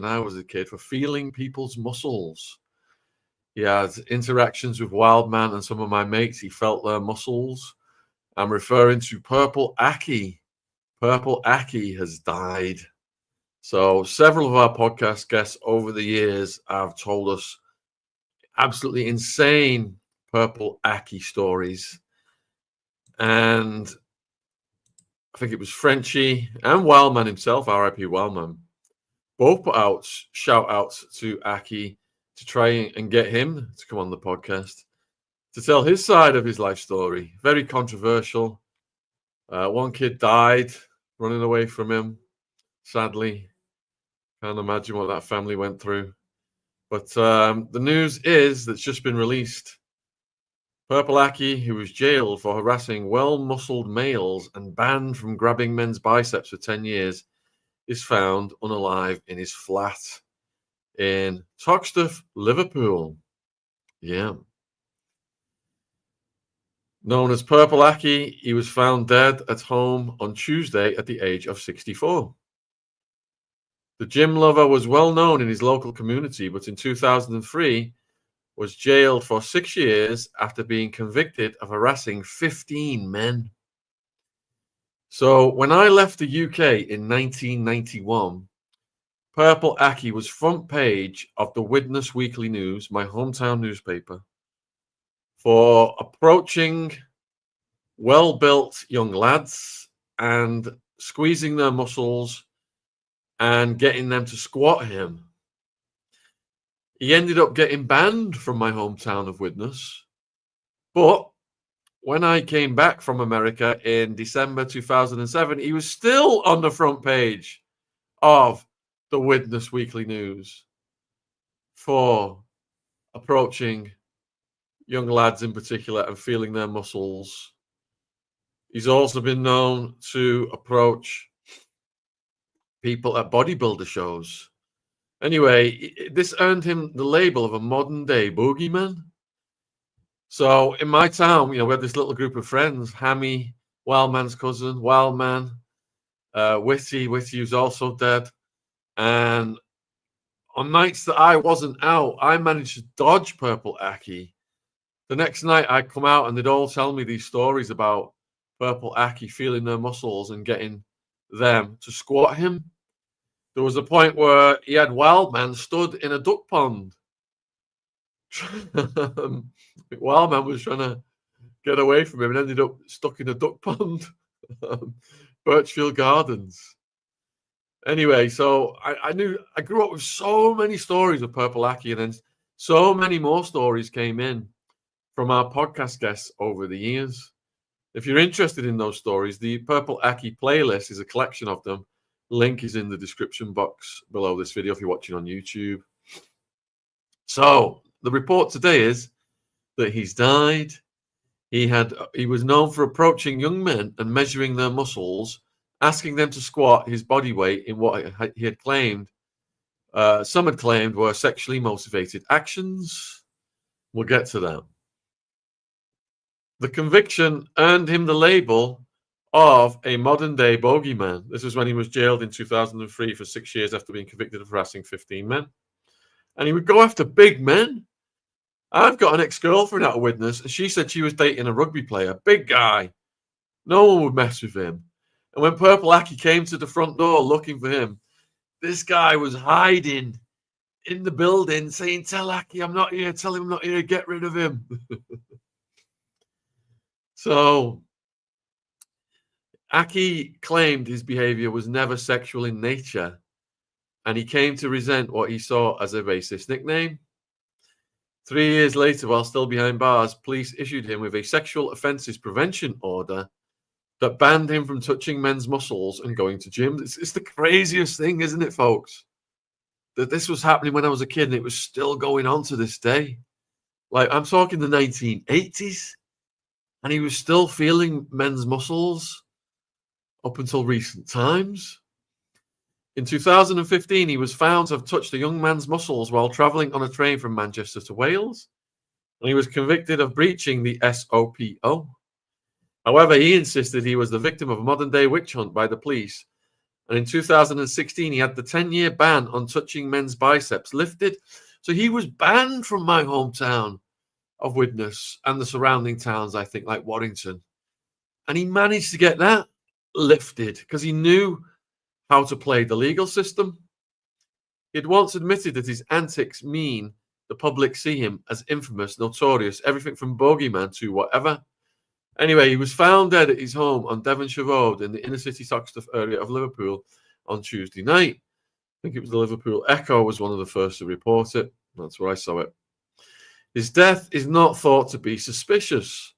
when I was a kid for feeling people's muscles. He had interactions with Wildman and some of my mates. He felt their muscles. I'm referring to Purple Aki. Purple Aki has died. So several of our podcast guests over the years have told us absolutely insane Purple Aki stories. And I think it was Frenchie and Wildman himself, R.I.P. Wildman, both put out shout outs to Aki to try and get him to come on the podcast to tell his side of his life story. Very controversial. One kid died running away from him, sadly. Can't imagine what that family went through. But the news is that's just been released. Purple Aki, who was jailed for harassing well-muscled males and banned from grabbing men's biceps for 10 years, is found unalive in his flat in Toxteth, Liverpool. Yeah. Known as Purple Aki, he was found dead at home on Tuesday at the age of 64. The gym lover was well known in his local community, but in 2003 was jailed for 6 years after being convicted of harassing 15 men. So when I left the UK in 1991, Purple Aki was front page of the Witness Weekly News, my hometown newspaper, for approaching well-built young lads and squeezing their muscles and getting them to squat him. He ended up getting banned from my hometown of Widnes. But when I came back from America in December 2007, he was still on the front page of the Widnes Weekly News for approaching young lads in particular and feeling their muscles. He's also been known to approach people at bodybuilder shows. Anyway, this earned him the label of a modern-day boogeyman. So in my town, we had this little group of friends, Hammy, Wildman's cousin, Wildman, Witty who's also dead. And on nights that I wasn't out, I managed to dodge Purple Aki. The next night I'd come out and they'd all tell me these stories about Purple Aki feeling their muscles and getting them to squat him. There was a point where he had Wildman stood in a duck pond. Wildman was trying to get away from him and ended up stuck in a duck pond. Birchfield Gardens. Anyway, so I grew up with so many stories of Purple Aki, and then so many more stories came in from our podcast guests over the years. If you're interested in those stories, the Purple Aki playlist is a collection of them. Link is in the description box below this video if you're watching on YouTube. So the report today is that he's died. He was known for approaching young men and measuring their muscles, asking them to squat his body weight in what he had claimed, some had claimed were sexually motivated actions. We'll get to that. The conviction earned him the label of a modern-day bogeyman. This is when he was jailed in 2003 for 6 years after being convicted of harassing 15 men. And he would go after big men. I've got an ex-girlfriend out of Widnes, and she said she was dating a rugby player, big guy. No one would mess with him. And when Purple Aki came to the front door looking for him, this guy was hiding in the building saying, "Tell Aki I'm not here. Tell him I'm not here. Get rid of him." So Aki claimed his behavior was never sexual in nature, and he came to resent what he saw as a racist nickname. 3 years later, while still behind bars, police issued him with a sexual offences prevention order that banned him from touching men's muscles and going to gyms. It's the craziest thing, isn't it, folks? That this was happening when I was a kid and it was still going on to this day. Like, I'm talking the 1980s, and he was still feeling men's muscles up until recent times. In 2015, he was found to have touched a young man's muscles while travelling on a train from Manchester to Wales, and he was convicted of breaching the SOPO. However, he insisted he was the victim of a modern-day witch hunt by the police And in 2016, he had the 10-year ban on touching men's biceps lifted. So he was banned from my hometown of Widnes and the surrounding towns, I think, like Warrington. And he managed to get that lifted because he knew how to play the legal system. He'd once admitted that his antics mean the public see him as infamous, notorious, everything from bogeyman to whatever. Anyway, he was found dead at his home on Devonshire Road in the inner city Toxteth area of Liverpool on Tuesday night. I think it was the Liverpool Echo was one of the first to report it. That's where I saw it. His death is not thought to be suspicious.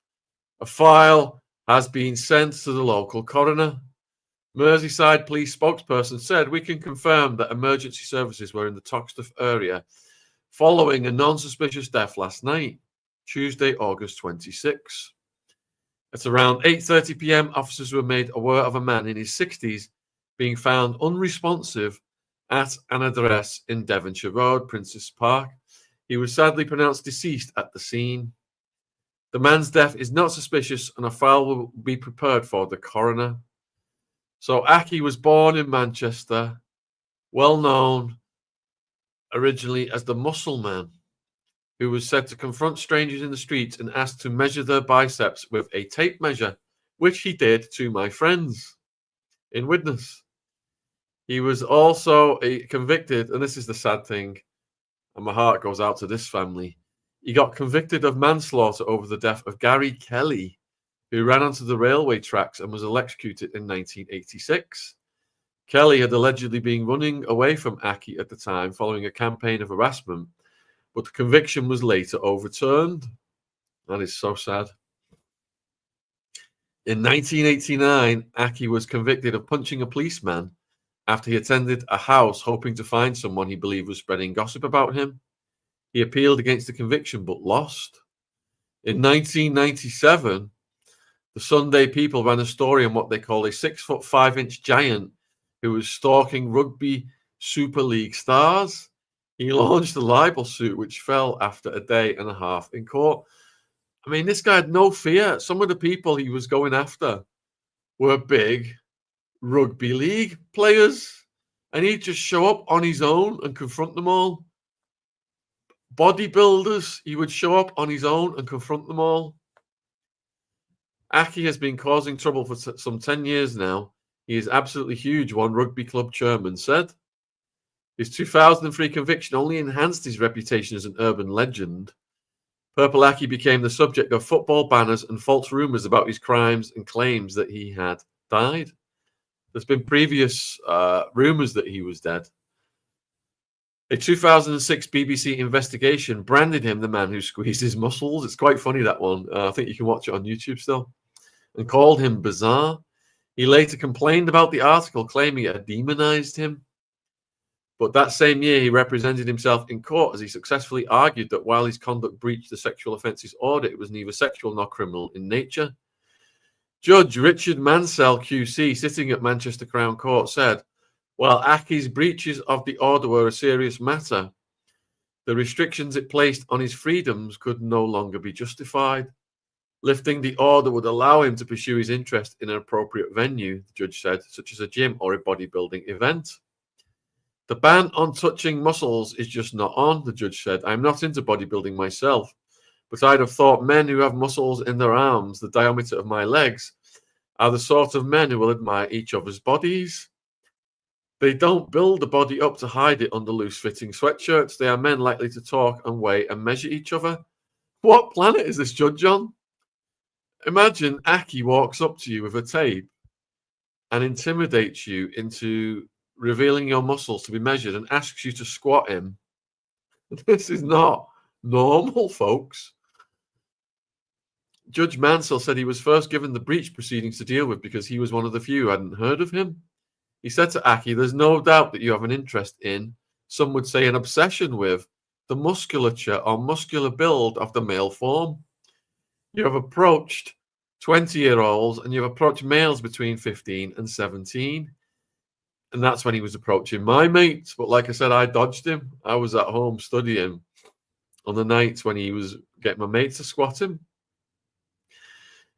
A file has been sent to the local coroner. Merseyside police spokesperson said, "We can confirm that emergency services were in the Toxteth area following a non-suspicious death last night, Tuesday, August 26. At around 8:30 p.m, officers were made aware of a man in his 60s being found unresponsive at an address in Devonshire Road, Princess Park. He was sadly pronounced deceased at the scene. The man's death is not suspicious and a file will be prepared for the coroner." So Aki was born in Manchester, well known originally as the Muscle Man, who was said to confront strangers in the streets and ask to measure their biceps with a tape measure, which he did to my friends in Widnes. He was also convicted, and this is the sad thing, and my heart goes out to this family. He got convicted of manslaughter over the death of Gary Kelly, who ran onto the railway tracks and was electrocuted in 1986. Kelly had allegedly been running away from Aki at the time following a campaign of harassment, but the conviction was later overturned. That is so sad. In 1989, Aki was convicted of punching a policeman after he attended a house hoping to find someone he believed was spreading gossip about him. He appealed against the conviction but lost. In 1997, the Sunday People ran a story on what they call a 6'5" giant who was stalking rugby Super League stars. He launched a libel suit which fell after a day and a half in court. I mean, this guy had no fear. Some of the people he was going after were big rugby league players, and he'd just show up on his own and confront them all. Bodybuilders, he would show up on his own and confront them all. Aki has been causing trouble for some 10 years now. He is absolutely huge, one rugby club chairman said. His 2003 conviction only enhanced his reputation as an urban legend. Purple Aki became the subject of football banners and false rumours about his crimes and claims that he had died. There's been previous rumours that he was dead. A 2006 BBC investigation branded him the man who squeezed his muscles. It's quite funny, that one. I think you can watch it on YouTube still. And called him bizarre. He later complained about the article, claiming it had demonized him. But that same year, he represented himself in court as he successfully argued that while his conduct breached the sexual offences order, it was neither sexual nor criminal in nature. Judge Richard Mansell QC, sitting at Manchester Crown Court, said, while Aki's breaches of the order were a serious matter, the restrictions it placed on his freedoms could no longer be justified. Lifting the order would allow him to pursue his interest in an appropriate venue, the judge said, such as a gym or a bodybuilding event. The ban on touching muscles is just not on, the judge said. I'm not into bodybuilding myself, but I'd have thought men who have muscles in their arms, the diameter of my legs, are the sort of men who will admire each other's bodies. They don't build the body up to hide it under loose-fitting sweatshirts. They are men likely to talk and weigh and measure each other. What planet is this judge on? Imagine Aki walks up to you with a tape and intimidates you into revealing your muscles to be measured and asks you to squat him. This is not normal, folks. Judge Mansell said he was first given the breach proceedings to deal with because he was one of the few who hadn't heard of him. He said to Aki, there's no doubt that you have an interest in, some would say an obsession with, the musculature or muscular build of the male form. You have approached 20-year-olds and you've approached males between 15 and 17. And that's when he was approaching my mates. But like I said, I dodged him. I was at home studying on the nights when he was getting my mates to squat him.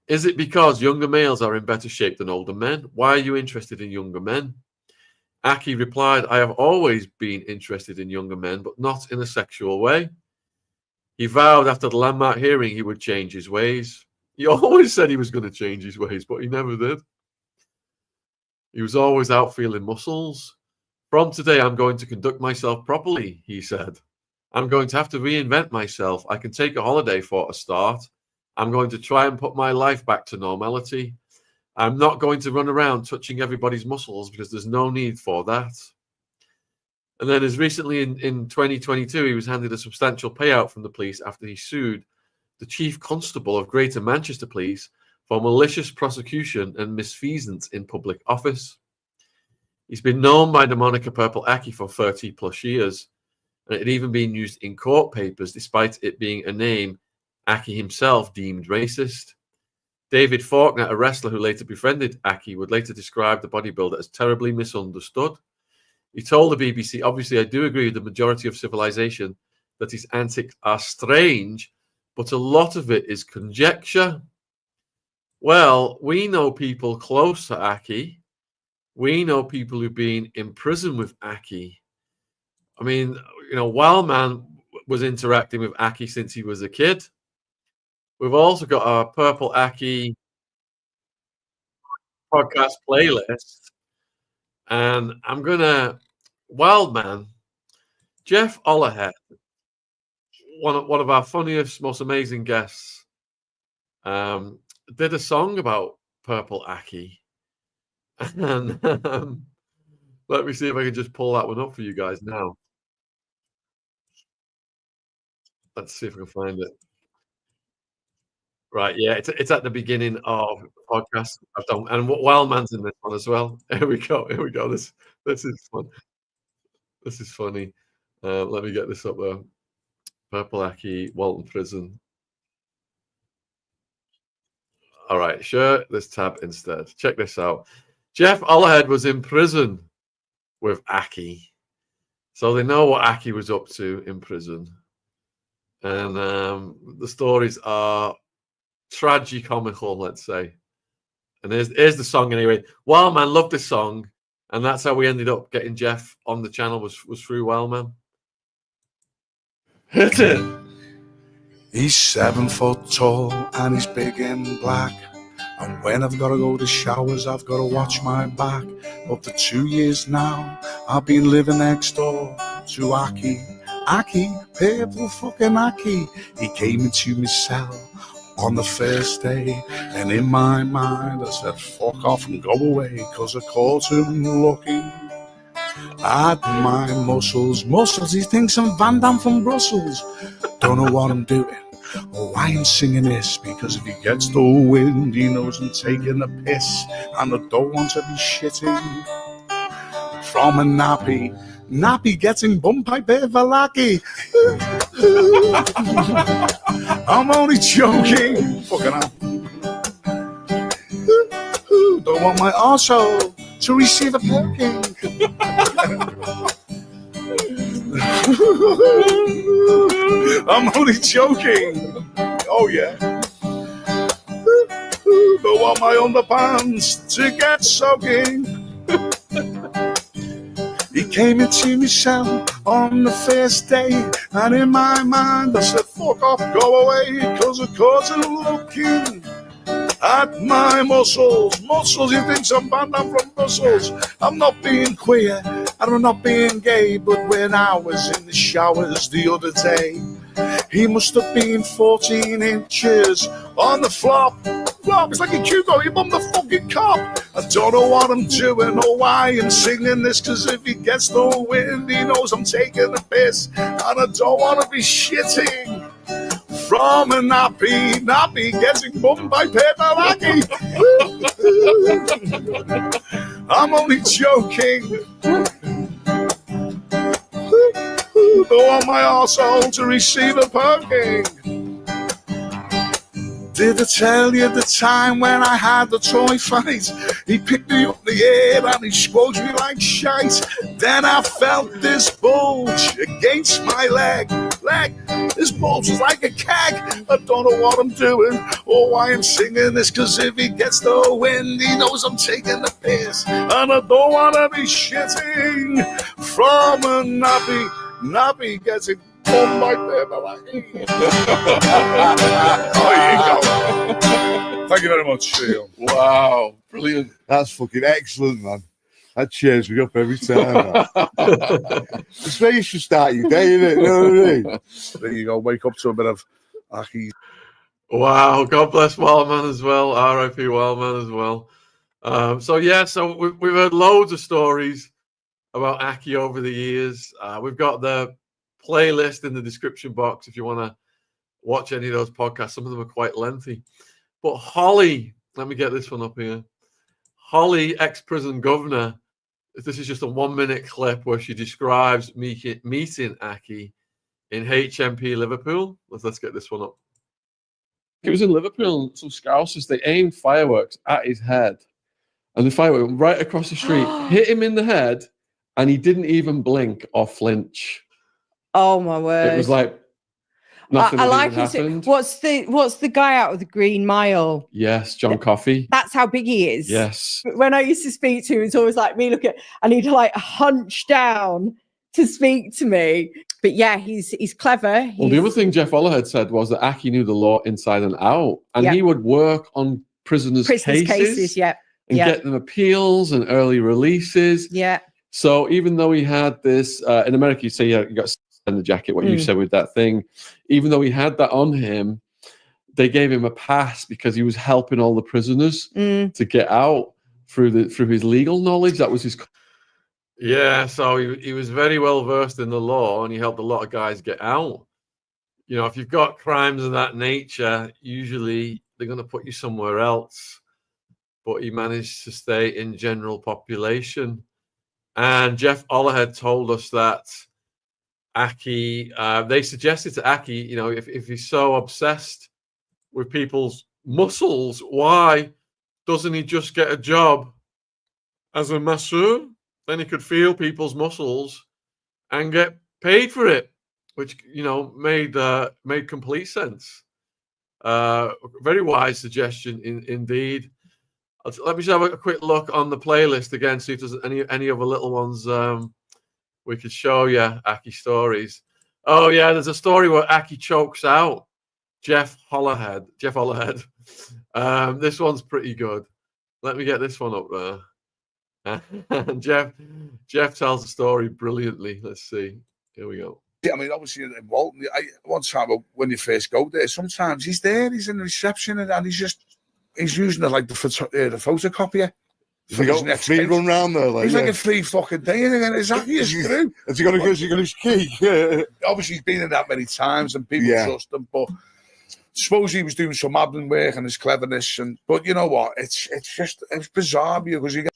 Is it because younger males are in better shape than older men? Why are you interested in younger men? Aki replied, "I have always been interested in younger men, but not in a sexual way." He vowed after the landmark hearing he would change his ways. He always said he was going to change his ways, but he never did. He was always out feeling muscles. "From today, I'm going to conduct myself properly," he said. "I'm going to have to reinvent myself. I can take a holiday for a start. I'm going to try and put my life back to normality. I'm not going to run around touching everybody's muscles because there's no need for that." And then, as recently in 2022, he was handed a substantial payout from the police after he sued the chief constable of Greater Manchester Police for malicious prosecution and misfeasance in public office. He's been known by the moniker Purple Aki for 30 plus years, and it had even been used in court papers, despite it being a name Aki himself deemed racist. David Faulkner, a wrestler who later befriended Aki, would later describe the bodybuilder as terribly misunderstood. He told the BBC, "Obviously, I do agree with the majority of civilization that his antics are strange, but a lot of it is conjecture." Well, we know people close to Aki. We know people who've been in prison with Aki. I mean, Wildman was interacting with Aki since he was a kid. We've also got our Purple Aki podcast playlist. And I'm going to, Wildman, Jeff Olahead, one of our funniest, most amazing guests, did a song about Purple Aki. And let me see if I can just pull that one up for you guys now. Let's see if I can find it. Right, yeah, it's at the beginning of the podcast I've done, and Wildman's in this one as well. Here we go. This is fun. This is funny. Let me get this up there. Purple Aki, Walton Prison. All right, share this tab instead. Check this out. Jeff Olahead was in prison with Aki, so they know what Aki was up to in prison, and the stories are tragicomical, let's say. And here's the song anyway. Wildman loved this song, and that's how we ended up getting Jeff on the channel, was through Wildman. Hit it. He's 7 foot tall and he's big and black, and when I've got to go to showers I've got to watch my back. Up to 2 years now I've been living next door to Aki, purple fucking Aki. He came into my cell on the first day, and in my mind I said fuck off and go away, cause I caught him looking at my muscles. He thinks I'm Van Damme from Brussels. Don't know what I'm doing or why I'm singing this, because if he gets the wind he knows I'm taking a piss, and I don't want to be shitting from a nappy getting bumped by Bevalaki. I'm only joking. Fucking hell. Don't want my arsehole to receive a poking. I'm only joking. Oh yeah. Don't want my underpants to get soaking. He came into me cell on the first day, and in my mind I said fuck off, go away, cause I caught him looking at my muscles. He thinks I'm Van Damme from Brussels. I'm not being queer and I'm not being gay, but when I was in the showers the other day, he must have been 14 inches on the flop. It's like a Hugo, he bumped the fucking cop. I don't know what I'm doing or why I'm singing this, cause if he gets the wind he knows I'm taking a piss, and I don't want to be shitting from a nappy getting bumped by Pedalaki. I'm only joking. Don't want my arsehole to receive a poking. Did I tell you the time when I had the toy fight? He picked me up in the air and he squoze me like shite. Then I felt this bulge against my leg. This bulge is like a keg. I don't know what I'm doing or why I'm singing this, cause if he gets the wind, he knows I'm taking the piss. And I don't want to be shitting from a nappy. Nappy gets it on my paper. There you go. Thank you very much, Sean. Wow, brilliant. That's fucking excellent, man. That cheers me up every time. It's where you should start your day, isn't it? You know what I mean? There you go. Wake up to a bit of Aki'S. Wow, God bless Wildman as well. R.I.P. Wildman as well. So we've heard loads of stories about Aki over the years. We've got the playlist in the description box if you want to watch any of those podcasts. Some of them are quite lengthy. But Holly, let me get this one up here. Holly, ex-prison governor. This is just a 1-minute clip where she describes meeting Aki in HMP Liverpool. Let's get this one up. It was in Liverpool. Some Scousers, they aimed fireworks at his head. And the firework went right across the street, hit him in the head, and he didn't even blink or flinch. Oh, my word. It was like nothing I had like even it. happened. What's the guy out of the Green Mile? Yes, John Coffey. That's how big he is. Yes. When I used to speak to him, it's always like me looking, and he'd like hunch down to speak to me. But yeah, he's clever. Well, the other thing Jeff Ollerhead said was that Aki knew the law inside and out, and he would work on prisoners' cases and get them appeals and early releases. Yeah. So even though he had this, in America, you say you got in the jacket, what you said with that thing, even though he had that on him, they gave him a pass because he was helping all the prisoners to get out through his legal knowledge. That was his. Yeah, so he was very well versed in the law, and he helped a lot of guys get out. You know, if you've got crimes of that nature, usually they're going to put you somewhere else. But he managed to stay in general population. And Jeff Ollerhead told us that Aki, they suggested to Aki, you know, if he's so obsessed with people's muscles, why doesn't he just get a job as a masseur? Then he could feel people's muscles and get paid for it, which, you know, made complete sense. Very wise suggestion indeed. Let me just have a quick look on the playlist again, see if there's any other little ones we could show you, Aki stories. Oh yeah, there's a story where Aki chokes out Jeff Ollerhead. This one's pretty good. Let me get this one up there. And Jeff tells the story brilliantly. Let's see. Here we go. Yeah, I mean, obviously, in Walton, one time when you first go there, sometimes he's there, he's in the reception, and he's using the photocopier. He got a free run round there. Like, he's like a free fucking thing, and exactly as true. Has he got his key? Obviously, he's been in that many times, and people trust him, but suppose he was doing some admin work and his cleverness, but you know what? It's bizarre because you get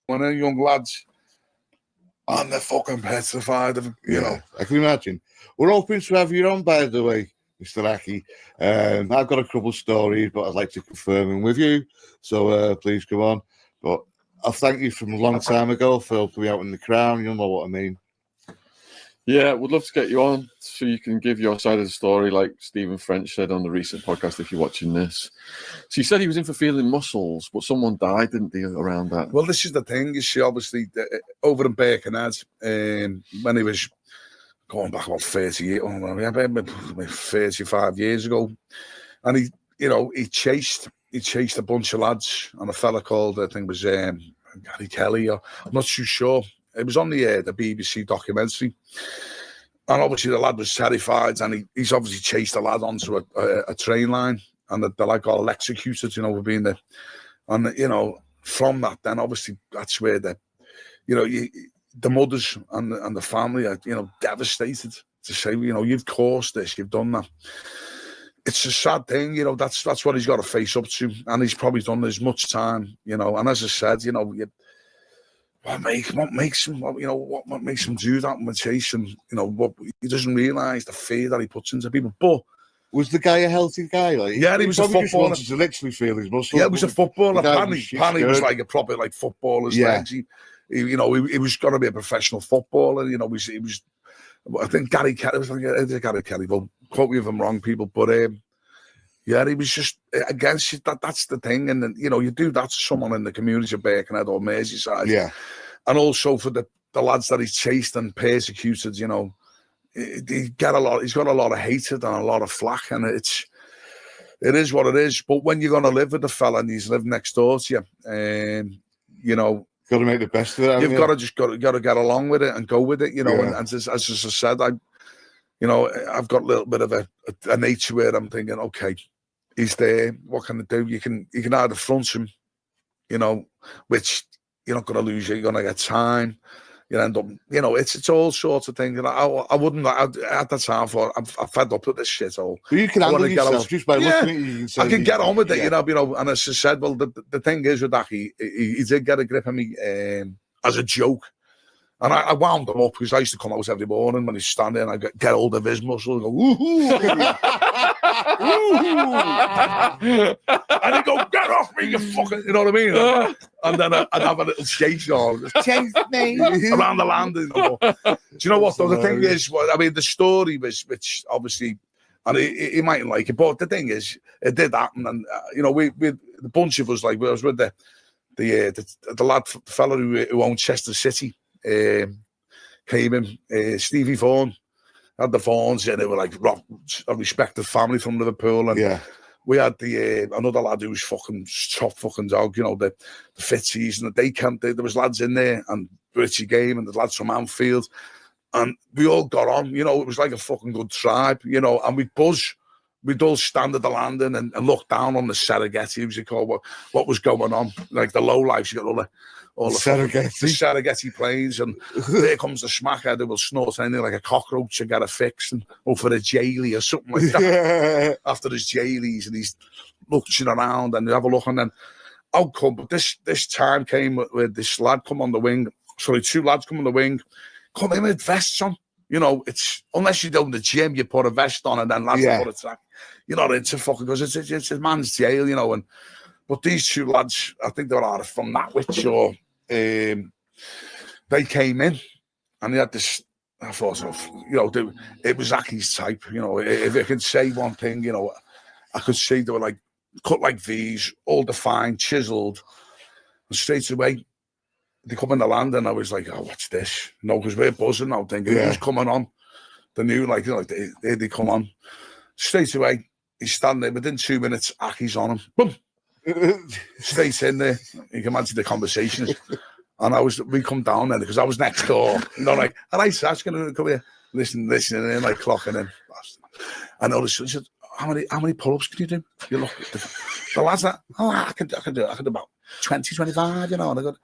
one of the young lads, and they're fucking petrified of, you know. I can imagine. We're hoping to have you on, by the way, Mr. Aki. I've got a couple of stories, but I'd like to confirm them with you. So please go on. But I'll thank you from a long time ago for putting me out in the Crown. You know what I mean. Yeah, we'd love to get you on so you can give your side of the story, like Stephen French said on the recent podcast, if you're watching this. So you said he was in for feeling muscles, but someone died, didn't they, around that? Well, this is the thing. You see, obviously, over in Birkenhead, when he was going back about 30 years, 35 years ago, and he chased a bunch of lads, and a fella called, I think it was Gary Kelly, or I'm not too sure. It was on the BBC documentary, and obviously the lad was terrified, and he's obviously chased the lad onto a train line, and the lad got electrocuted, you know, for being there. And you know, from that, then obviously that's where the mothers and the family are, you know, devastated to say, you know, you've caused this, you've done that. It's a sad thing, you know. That's what he's got to face up to, and he's probably done as much time, you know. And as I said, you know, what makes him do that and chase him, you know, what he doesn't realise the fear that he puts into people. But was the guy a healthy guy? Like, yeah, he was a footballer. To literally feel his muscles. Yeah, he was a footballer. Panny was like a proper footballer's legs. He was going to be a professional footballer. You know, he was. I think Gary Kelly was like Gary Kelly. Well, quote me if I'm wrong, people, but yeah, he was just against it. That's the thing, and then, you know, you do that to someone in the community of Birkenhead or Merseyside, Yeah, and also for the lads that he's chased and persecuted. You know, he's got a lot of hatred and a lot of flack, and it is what it is. But when you're gonna live with the fella and he's living next door to you, you know, got to make the best of it. you've got to get along with it and go with it. You know, Yeah. and as I said, I've got a little bit of a nature where I'm thinking, okay, he's there. What can I do? You can either front him, you know, which you're not going to lose. You're going to get time. You end up, you know, it's all sorts of things. And I wouldn't at that time I'm fed up with this shit all. But you can I wanna handle get yourself out. just by Yeah. looking at you. And I can get on with it, yeah. you know. And as I said, well, the thing is with Aki, he did get a grip on me as a joke. And I wound him up because I used to come out every morning when he's standing and I get hold of his muscles and go, woohoo! Woohoo! And he'd go, get off me, you fucking, you know what I mean? And then I'd have a little chase on, chase me around the land. You know. Do you know what, though? The thing is, I mean, the story was, which obviously, and he mightn't like it, but the thing is, it did happen. And, you know, we the bunch of us, like, I was with the lad, the fella who owned Chester City, came in, Stevie Vaughan, had the Vaughans, and they were like a respected family from Liverpool, and Yeah. we had the another lad who was fucking top fucking dog, you know, the Fitzies, and there was lads in there, and Richie Game, and the lads from Anfield, and we all got on, you know, it was like a fucking good tribe, you know, and we'd all stand at the landing and look down on the Serengeti, as you call what was going on, like the low lives. You got all the Serengeti planes, and there comes the smackhead who will snort anything like a cockroach and get a fix and go for a jailie or something like that. After his jailies, and he's looking around and you have a look, and then out come. But this time came with this lad come on the wing. Sorry, two lads come on the wing, come in with vests on. You know, it's unless you do in the gym, you put a vest on and then lads put a track. You're not into fucking because it's a man's jail, you know. But these two lads, I think they were either from Natwich or they came in and they had this. I thought, you know, it was Aki'S type. You know, if I could say one thing, you know, I could say they were like cut like V's, all defined, chiseled, and straight away. They come in the land and I was like, oh, what's this? No, because we're buzzing now, thinking who's coming on. The new, like, you know, they come on. Straight away, he's standing there. Within 2 minutes, Aki'S on him. Boom! Straight in there. You can imagine the conversations. And we come down there because I was next door. You know, like, all right, Sash, come here. Listening in, like, clocking in. And all of a sudden, he said, how many pull-ups can you do? You look at the lads that, I can do about 20, 25, you know. And I go,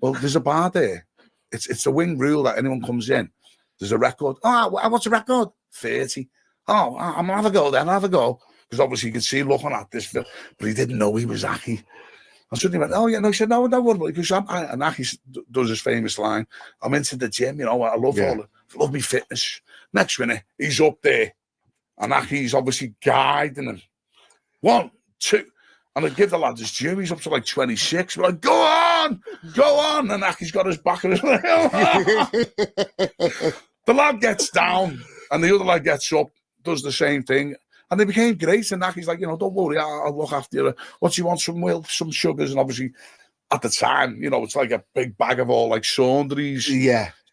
well, there's a bar there. It's a wing rule that anyone comes in. There's a record. Oh, what's a record? 30. Oh, I'm gonna have a go then. I'll have a go. Because obviously you could see looking at this film, but he didn't know he was Aki. And suddenly he went, oh yeah, no, he said, no, don't worry, because and Aki does his famous line, I'm into the gym, you know, I love love me fitness. Next minute, he's up there. And Aki's obviously guiding him. 1, 2. And I give the lad his due. He's up to like 26. We're like, go on. And Aki's got his back. And the lad gets down, and the other lad gets up, does the same thing, and they became great. And Aki's like, you know, don't worry, I'll look after you. What do you want? Some milk, some sugars, and obviously, at the time, you know, it's like a big bag of all like Saundries,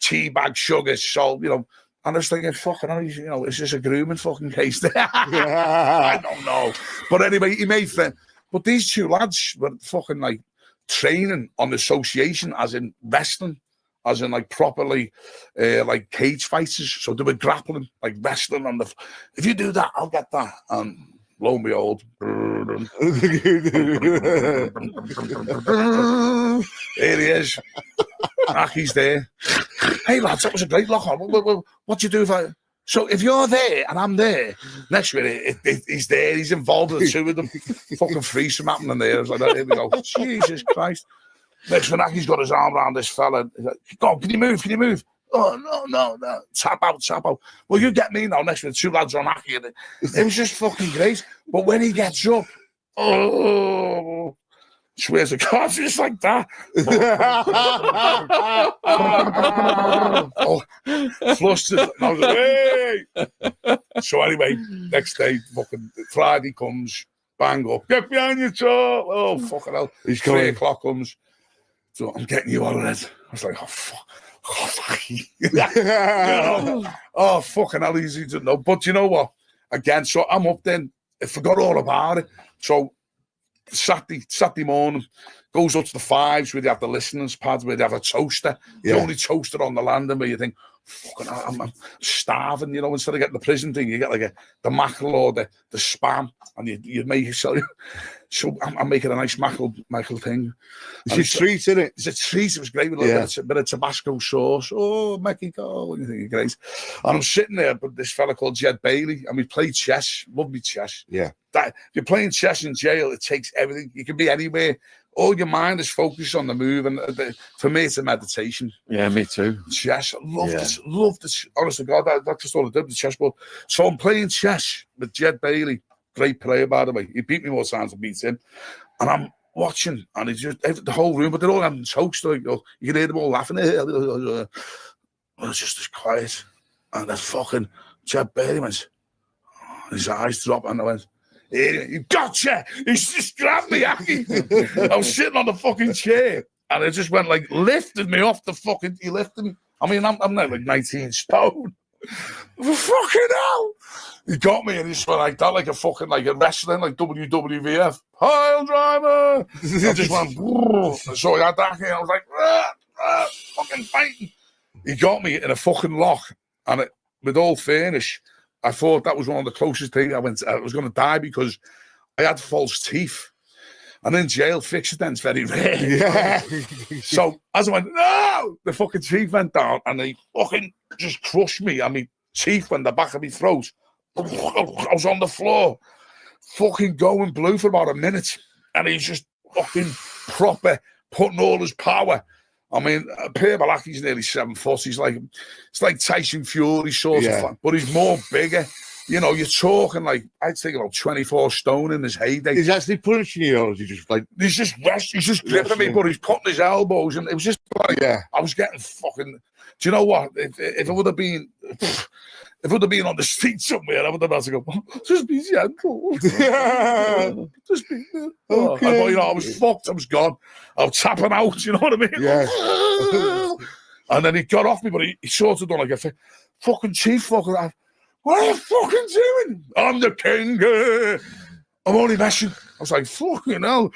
tea bag, sugar, salt, you know. And I was thinking, fucking hell, you know, is this a grooming fucking case? I don't know. But anyway, he made friends. But these two lads were fucking like training on association, as in wrestling, as in like properly like cage fighters. So they were grappling, like wrestling on if you do that, I'll get that. And lo and behold, here he is. Aki's there. Hey lads, that was a great lock on. What do you do if So if you're there and I'm there, next minute he's there, he's involved with the two of them. Fucking threesome happening there. I was like, here we go. Jesus Christ. Next minute, he's got his arm around this fella. He's like, go on, can you move? Oh, no. Tap out. Well, you get me now. Next minute, two lads are on Aki. It was just fucking great. But when he gets up, Swears to God, just like that. Oh, flustered. And I was like, hey! So anyway, next day, fucking Friday comes, bang up, get behind your chair. Oh, fucking hell. He's 3 coming. o'clock comes. So I'm getting you out of it. I was like, oh, fuck. Oh, fuck. You know? Oh, fucking hell, easy to know. But you know what? Again, so I'm up then. I forgot all about it. So Saturday morning, goes up to the Fives where they have the listeners pads, where they have a toaster. The only toaster on the landing where you think, fucking, I'm starving, you know, instead of getting the prison thing, you get like the mackerel or the spam, and you make it so I'm making a nice mackerel thing. It's a treat, isn't it? It's a treat. It was great with a little bit of Tabasco sauce. Oh, Mexico, what do you think? Great. And I'm sitting there with this fella called Jed Bailey, and we play chess. Love me chess. Yeah. That, if you're playing chess in jail, it takes everything. You can be anywhere. All your mind is focused on the move, and for me, it's a meditation. Yeah, me too. Chess, love this. Honest to God, that's just all I did with the chessboard. So I'm playing chess with Jed Bailey, great player by the way. He beat me more times than beats him, and I'm watching, and it's just the whole room, but they're all having jokes. You can hear them all laughing. It's just as quiet, and that's fucking Jed Bailey went. His eyes dropped, and I went, "He gotcha!" He's just grabbed me, Aki. I was sitting on the fucking chair, and it just went like lifted me off the fucking. He lifted me. I mean, I'm not like 19 stone. Fucking hell! He got me, and he just went like that, like a fucking like a wrestling, like WWF pile driver. I just went. So he had that, and I was like, fucking fighting. He got me in a fucking lock, and with all fairness, I thought that was one of the closest things I was going to die because I had false teeth. And in jail, fix it then, it's very rare. Yeah. So as I went, no, the fucking teeth went down and they fucking just crushed me. And my teeth went the back of my throat. I was on the floor, fucking going blue for about a minute. And he's just fucking proper putting all his power. I mean, Per Balaki's nearly 7 foot. It's like Tyson Fury sort of, but he's more bigger. You know, you're talking like, I'd say about 24 stone in his heyday. He's actually punching you, or is he just like... He's just gripping me, but he's putting his elbows, and it was just like, I was getting fucking... Do you know what? If it would have been... If it would have been on the street somewhere, I would have had to go, just be gentle. Just be... Okay. But, you know, I was fucked, I was gone. I was tapping out, you know what I mean? Yeah. And then he got off me, but he sort of done like a fucking chief fucking... What are you fucking doing? I'm the king. I'm only messing. I was like, fucking hell.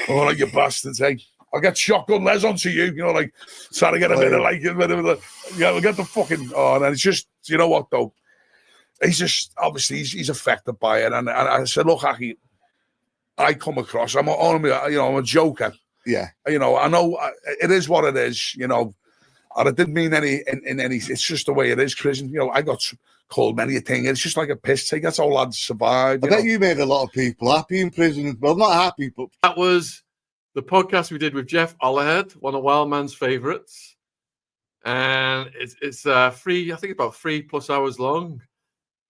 Oh, like, you bastards, hey. I'll get shotgun les onto you, you know, like, trying to get a bit of, like, we'll get the fucking, and then it's just, you know what, though? He's just, obviously, he's affected by it. And I said, look, Aki, I come across, I'm a joker. Yeah. You know, I know it is what it is, you know, and I didn't mean any, it's just the way it is, Chris. You know, I got called many a thing. It's just like a piss take. That's how lads survive. I bet you made a lot of people happy in prison. Well, not happy, but... That was the podcast we did with Jeff Ollerhead, one of Wildman's favourites. And it's free, I think it's about 3+ hours long.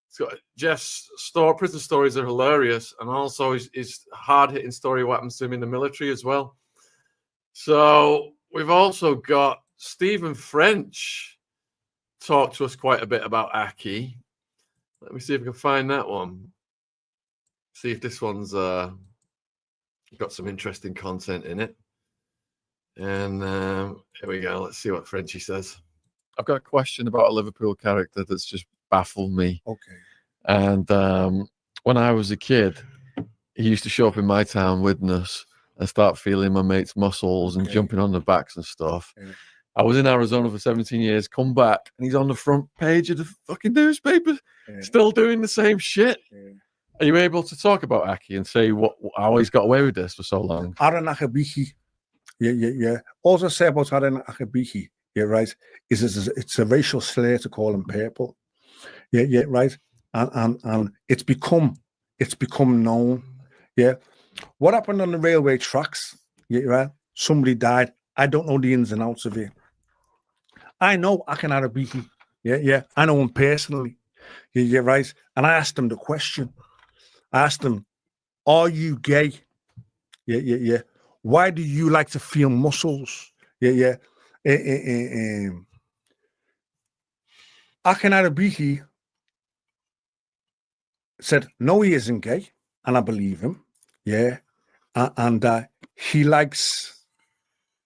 It's got Jeff's prison stories are hilarious, and also his hard-hitting story what happens to him in the military as well. So we've also got Stephen French talked to us quite a bit about Aki. Let me see if I can find that one. See if this one's got some interesting content in it. And here we go. Let's see what Frenchie says. I've got a question about a Liverpool character that's just baffled me. Okay. And when I was a kid, he used to show up in my town with us and start feeling my mates' muscles and jumping on the backs and stuff. Yeah. I was in Arizona for 17 years, come back, and he's on the front page of the fucking newspaper, still doing the same shit. Yeah. Are you able to talk about Aki and say how he's got away with this for so long? Aaron Aki'S. Yeah. All I say about Aaron Aki'S, right, is it's a racial slur to call him purple. Yeah, right. And it's become known. Yeah. What happened on the railway tracks? Yeah, right. Somebody died. I don't know the ins and outs of it. I know Aki'S. Yeah. I know him personally. Yeah, right. And I asked him the question. I asked him, "Are you gay?" Yeah. Why do you like to feel muscles? Yeah. Aki'S said, no, he isn't gay, and I believe him. Yeah. And he likes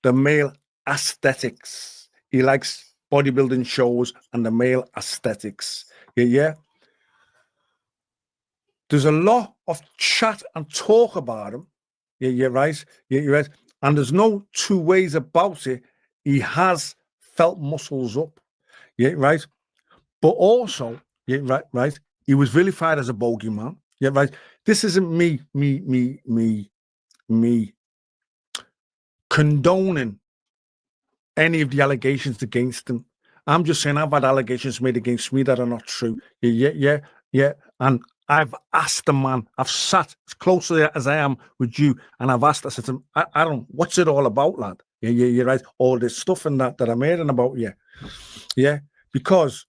the male aesthetics. He likes bodybuilding shows and the male aesthetics. Yeah. There's a lot of chat and talk about him. Yeah, right. Yeah, you're right. And there's no two ways about it. He has felt muscles up. Yeah, right. But also, yeah, right. He was vilified as a bogeyman. Yeah, right. This isn't me condoning any of the allegations against him. I'm just saying I've had allegations made against me that are not true. Yeah. And I've asked the man, I've sat as closely as I am with you, and I've asked, I said to him, I don't, what's it all about, lad? Yeah, you're right. All this stuff and that I'm hearing about you. Yeah, because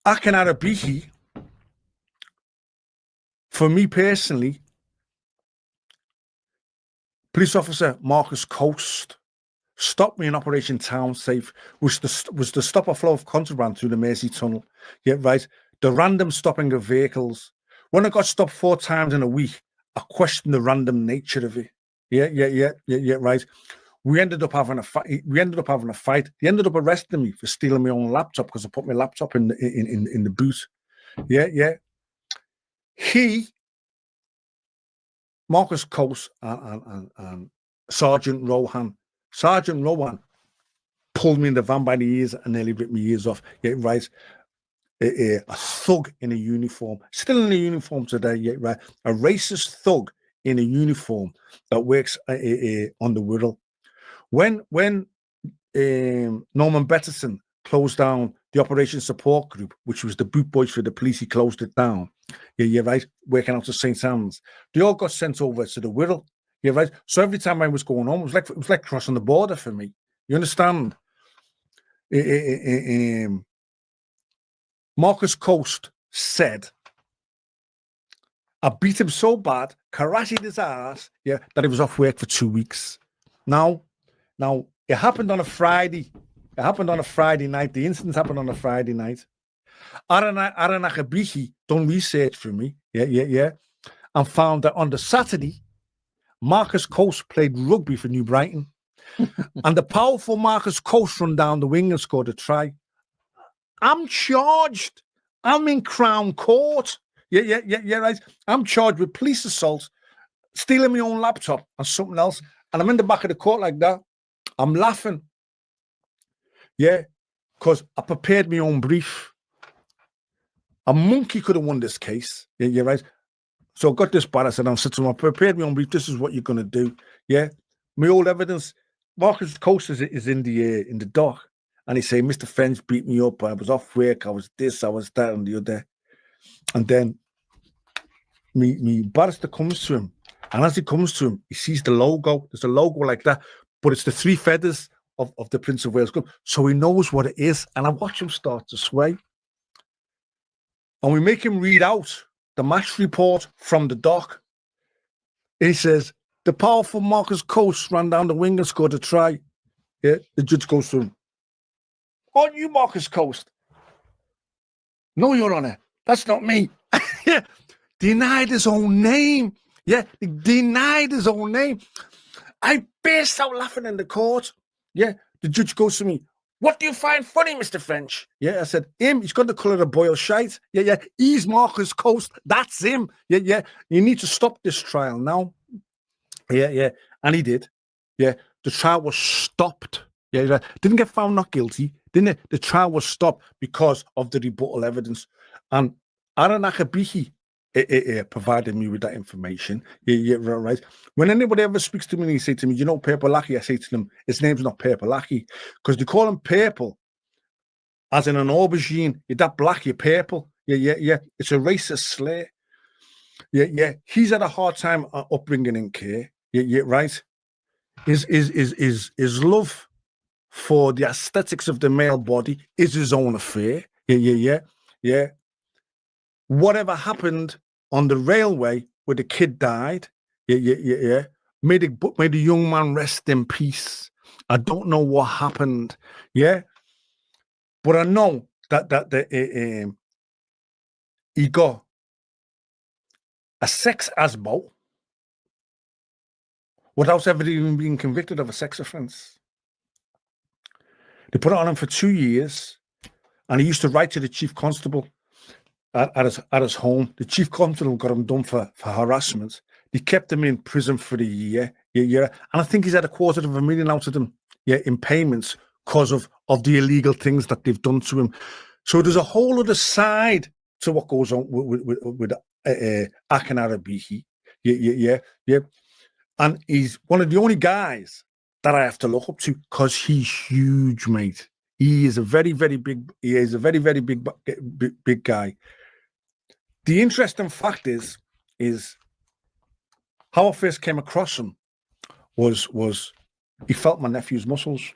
Aki'S, for me personally, police officer Marcus Coast stopped me in Operation Town Safe, was to stop a flow of contraband through the Mersey Tunnel. Yeah, right. The random stopping of vehicles. When I got stopped 4 times in a week, I questioned the random nature of it. Yeah, right. We ended up having a fight. They ended up arresting me for stealing my own laptop because I put my laptop in the boot. Yeah. Marcus Coase and Sergeant Rohan pulled me in the van by the ears and nearly ripped my ears off. Yeah, right. A thug in a uniform, still in a uniform today. Yeah, right. A racist thug in a uniform that works on the Wirral. When Norman Betterson closed down the Operation Support Group, which was the boot boys for the police, he closed it down. Yeah, right. Working out of St. Anne's, they all got sent over to the Wirral. Yeah, right. So every time I was going home, it was like crossing the border for me. You understand? Marcus Coast said, I beat him so bad, karateed his ass, yeah, that he was off work for 2 weeks. Now, it happened on a Friday. It happened on a Friday night. The incident happened on a Friday night. Aki'S done research for me, yeah, and found that on the Saturday, Marcus Coast played rugby for New Brighton. And the powerful Marcus Coast run down the wing and scored a try. I'm charged. I'm in Crown Court. Yeah, right. I'm charged with police assault, stealing my own laptop and something else. And I'm in the back of the court like that. I'm laughing. Yeah, because I prepared my own brief. A monkey could have won this case. Yeah, you're right. So I got this bad. I said, I'm sitting, I prepared my own brief. This is what you're going to do. Yeah. My old evidence. Marcus Coast is in the dock. And he said, Mr. French beat me up. I was off work. I was this, I was that, and the other. And then me barrister comes to him. And as he comes to him, he sees the logo. There's a logo like that. But it's the 3 feathers of the Prince of Wales Club. So he knows what it is. And I watch him start to sway. And we make him read out the match report from the dock. He says, the powerful Marcus Coast ran down the wing and scored a try. Yeah, the judge goes to him. On you, Marcus Coast. No, Your Honor, that's not me. Yeah, denied his own name. Yeah, he denied his own name. I burst out laughing in the court. Yeah, the judge goes to me. What do you find funny, Mr. French? Yeah, I said, him, he's got the colour of boiled shite. Yeah, he's Marcus Coast. That's him. Yeah, you need to stop this trial now. Yeah, and he did. Yeah, the trial was stopped. Yeah, didn't get found not guilty, didn't it? The trial was stopped because of the rebuttal evidence. And Aki'S provided me with that information. Yeah, right. When anybody ever speaks to me and he say to me, you know, Purple Aki, I say to them, his name's not Purple Aki, because they call him Purple, as in an aubergine. You're that black, you're purple. Yeah. It's a racist slur. Yeah. He's had a hard time upbringing in care. Yeah, right. His love for the aesthetics of the male body is his own affair. Yeah. Whatever happened on the railway where the kid died. Yeah. May the young man rest in peace. I don't know what happened. Yeah, but I know that he got a sex asbo without ever even being convicted of a sex offence. They put it on him for 2 years, and he used to write to the chief constable at his home. The chief constable got him done for harassment. They kept him in prison for a year. Yeah. And I think he's had $250,000 out of them, in payments because of the illegal things that they've done to him. So there's a whole other side to what goes on with Aki'S. Yeah. And he's one of the only guys that I have to look up to because he's huge, mate. He is a very, very big. He is a very, very big guy. The interesting fact is how I first came across him was he felt my nephew's muscles.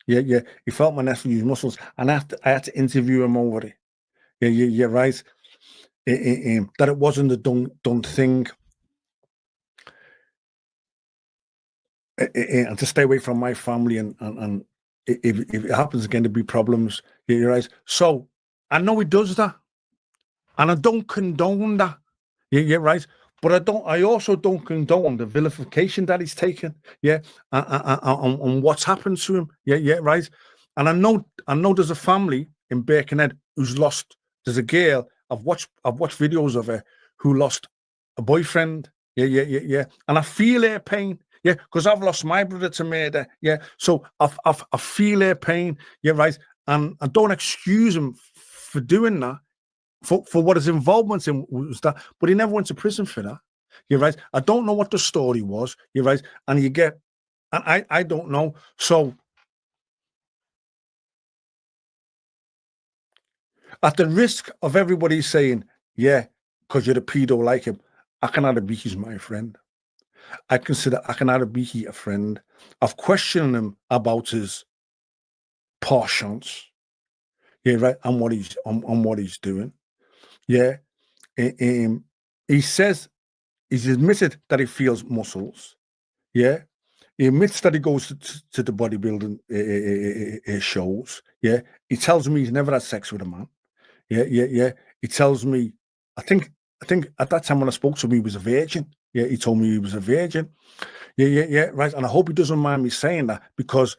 Yeah. He felt my nephew's muscles, and I had to interview him over it. Yeah, right. That it wasn't a done thing, and to stay away from my family, and if it happens again, there'll be problems. Yeah, right. So I know he does that, and I don't condone that. Yeah, right. But I also don't condone the vilification that he's taken. Yeah, on what's happened to him. Yeah, right. And I know there's a family in Birkenhead who's lost. There's a girl I've watched videos of her who lost a boyfriend. Yeah. And I feel her pain. Yeah, because I've lost my brother to murder. Yeah, so I feel her pain. Yeah, right. And I don't excuse him for doing that. For what his involvement in was that, but he never went to prison for that. You're right. I don't know what the story was. You're right. And I don't know. So at the risk of everybody saying, yeah, because you're a pedo like him, Aki'S is my friend. I consider Aki'S a friend. I've questioned him about his penchants. Yeah, right. And what he's doing. Yeah, he says he's admitted that he feels muscles. Yeah, he admits that he goes to the bodybuilding shows. Yeah, he tells me he's never had sex with a man. Yeah. He tells me, I think at that time when I spoke to him, he was a virgin. Yeah, he told me he was a virgin. Yeah, right. And I hope he doesn't mind me saying that, because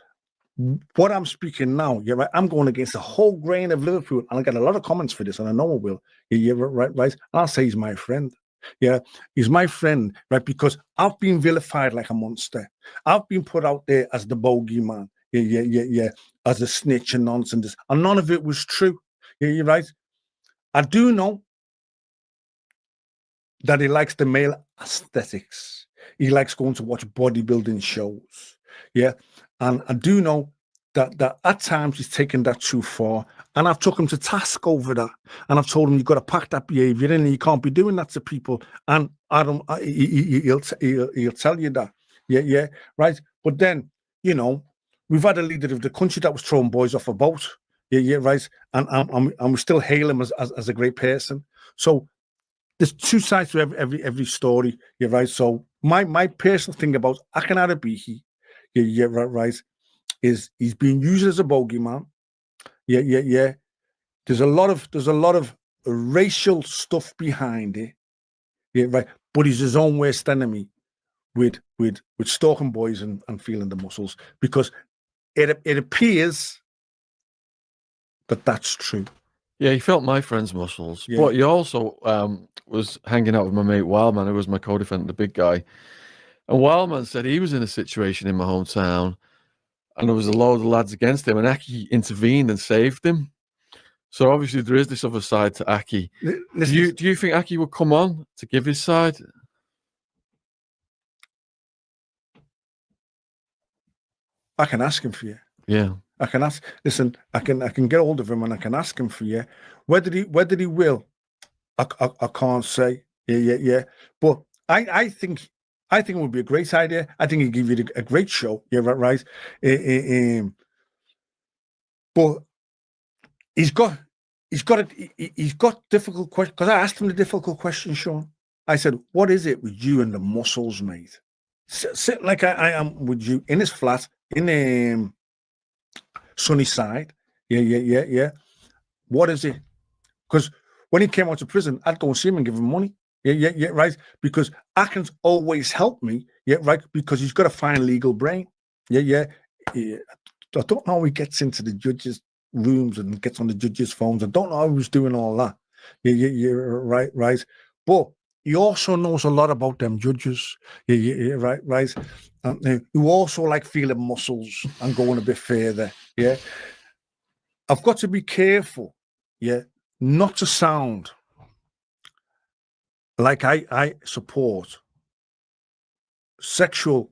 what I'm speaking now, yeah, right, I'm going against the whole grain of Liverpool, and I get a lot of comments for this, and I know I will. Yeah, right. And I'll say he's my friend. Yeah, he's my friend, right? Because I've been vilified like a monster. I've been put out there as the bogeyman. Yeah, as a snitch and nonsense, and none of it was true. Yeah, you're right. I do know that he likes the male aesthetics. He likes going to watch bodybuilding shows. Yeah. And I do know that at times he's taken that too far. And I've took him to task over that. And I've told him, you've got to pack that behavior in, and you can't be doing that to people. And he'll tell you that. Yeah, right. But then, we've had a leader of the country that was throwing boys off a boat. Yeah, right. And we still hail him as a great person. So there's two sides to every story. Yeah, right. So my personal thing about Aki'S, yeah, right, is he's being used as a bogeyman. Yeah. There's a lot of racial stuff behind it. Yeah, right. But he's his own worst enemy with stalking boys and feeling the muscles, because it appears that that's true. Yeah, he felt my friend's muscles, Yeah. but he also was hanging out with my mate Wildman, who was my co-defendant, the big guy. And Wildman said he was in a situation in my hometown, and there was a load of lads against him, and Aki intervened and saved him. So obviously there is this other side to Aki. Do you think Aki would come on to give his side? I can ask him for you. Yeah. I can ask. Listen, I can get hold of him, and I can ask him for you. Whether he will, I can't say. Yeah. But I think it would be a great idea. I think he'd give you a great show. Yeah, right. But he's got difficult questions, because I asked him the difficult question, Sean. I said, what is it with you and the muscles, mate? Sitting like I am with you in his flat in Sunnyside. Yeah. What is it? Because when he came out of prison, I'd go and see him and give him money. Yeah, right. Because Aki'S always helped me. Yeah, right. Because he's got a fine legal brain. Yeah. I don't know how he gets into the judges' rooms and gets on the judges' phones. I don't know how he was doing all that. Yeah, right. But he also knows a lot about them judges. Yeah, right. Who also like feeling muscles and going a bit further. Yeah. I've got to be careful. Yeah. Not to sound like I support sexual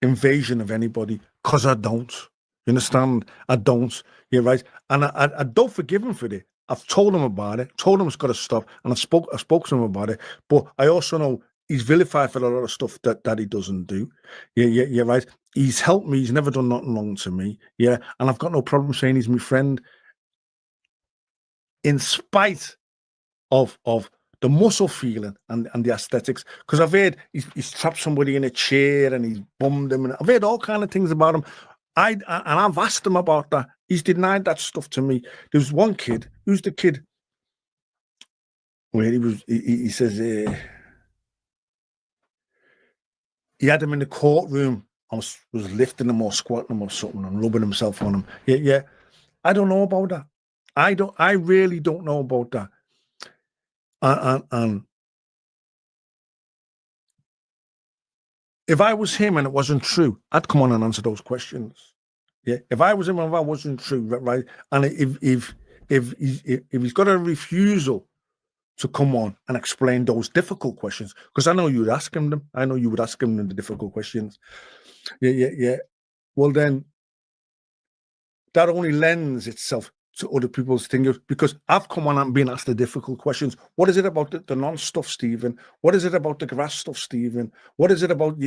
invasion of anybody, because I don't. You understand? I don't. You're right. And I don't forgive him for it. I've told him about it, told him it's got to stop, and I spoke to him about it. But I also know he's vilified for a lot of stuff that he doesn't do. Yeah, right. He's helped me. He's never done nothing wrong to me. Yeah. And I've got no problem saying he's my friend, in spite of the muscle feeling and the aesthetics. Because I've heard he's trapped somebody in a chair and he's bummed him, and I've heard all kind of things about him. And I've asked him about that. He's denied that stuff to me. There was one kid. Who's the kid? Where he says he had him in the courtroom. I was lifting him or squatting him or something and rubbing himself on him. Yeah. I don't know about that. I really don't know about that. And if I was him and it wasn't true, I'd come on and answer those questions. Yeah, if I was him and if I wasn't true, right? And if he's got a refusal to come on and explain those difficult questions, because I know you would ask him them. I know you would ask him the difficult questions. Yeah. Well, then that only lends itself to other people's things, because I've come on and been asked the difficult questions. What is it about the non-stuff, Stephen? What is it about the grass stuff, Stephen? What is it about